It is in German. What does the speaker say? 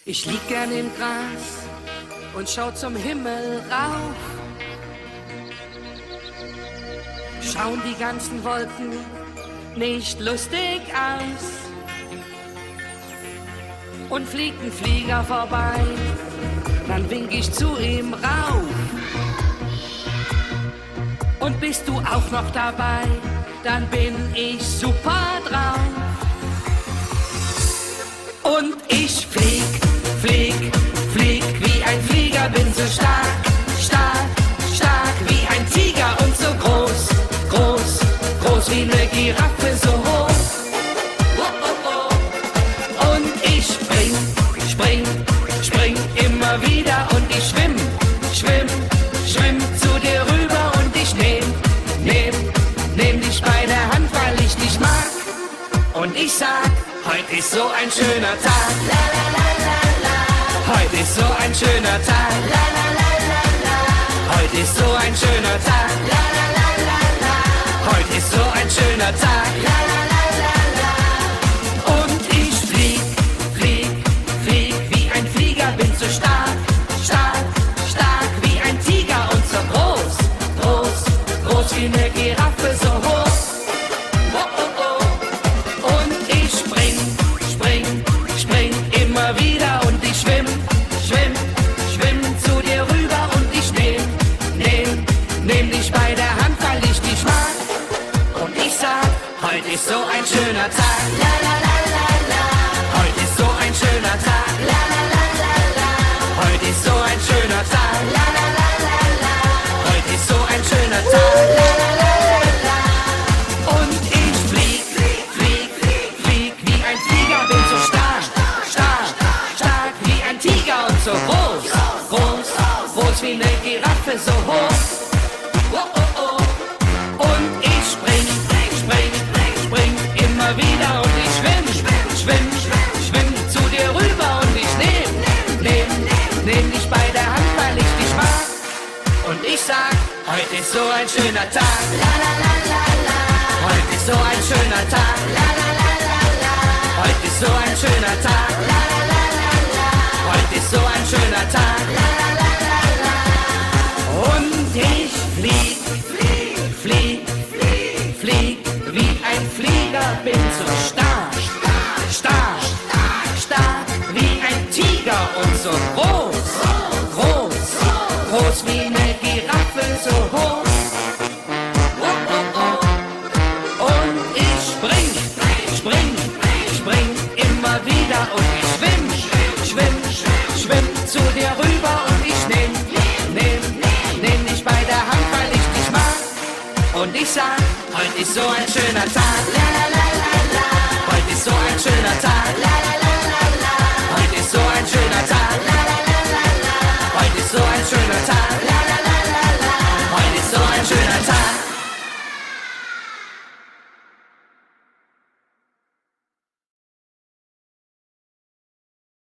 Ich lieg gern im Gras und schau zum Himmel rauf. Schauen die ganzen Wolken nicht lustig aus. Und fliegt ein Flieger vorbei, dann wink ich zu ihm rauf. Und bist du auch noch dabei, dann bin ich super drauf. Und ich flieg, flieg, flieg wie ein Flieger, bin so stark, stark, stark wie ein Tiger und so groß, groß, groß wie eine Giraffe, so hoch. Oh, oh, oh. Und ich spring, spring, spring immer wieder und ich schwimm, schwimm, schwimm zu dir rüber und ich nehm dich bei der Hand, weil ich dich mag. Und ich sag, heute ist so ein schöner Tag, la la la la la. Heute ist so ein schöner Tag, la la la la la. Heute ist so ein schöner Tag, la la la la la. Heute ist so ein schöner Tag, la la la la la. Und ich flieg, flieg, flieg wie ein Flieger, bin so stark, stark, stark wie ein Tiger und so groß, groß, groß wie eine Giraffe, so hoch. Wieder und ich schwimm, schwimm, schwimm zu dir rüber und ich nehm dich bei der Hand, weil ich dich mag. Und ich sag, heute ist so ein schöner Tag, la la la la la. Heute ist so ein schöner Tag, la la la la la. Heute ist so ein schöner Tag, la la la la la. Heute ist so ein schöner Tag, la la la la la. Und ich flieg, flieg, flieg wie ein Flieger, bin so stark, stark wie ein Tiger und so groß, groß, groß wie eine Giraffe, so hoch. Oh, oh, oh. Und ich spring, spring, spring immer wieder und ich schwimm, schwimm, schwimm zu dir rüber und ich nehm dich bei der Hand, weil ich dich mag. Und ich sag, heute ist so ein schöner Tag, la la la la la. Heute ist so ein schöner Tag, la la la la la. Heute ist so ein schöner Tag, la la la la la. Heute ist so ein schöner Tag, la la la la la. Und ich flieg, flieg, flieg, flieg, flieg wie ein Flieger, bin so stark, stark, stark wie ein Tiger und so groß, groß, groß wie eine Giraffe, so hoch. Oh, oh, oh. Und ich spring, spring, spring immer wieder und ich schwimm, schwimm, schwimm zu dir rüber und ich nehm dich bei der Hand, weil ich dich mag. Und ich sag, heute ist so ein schöner Tag.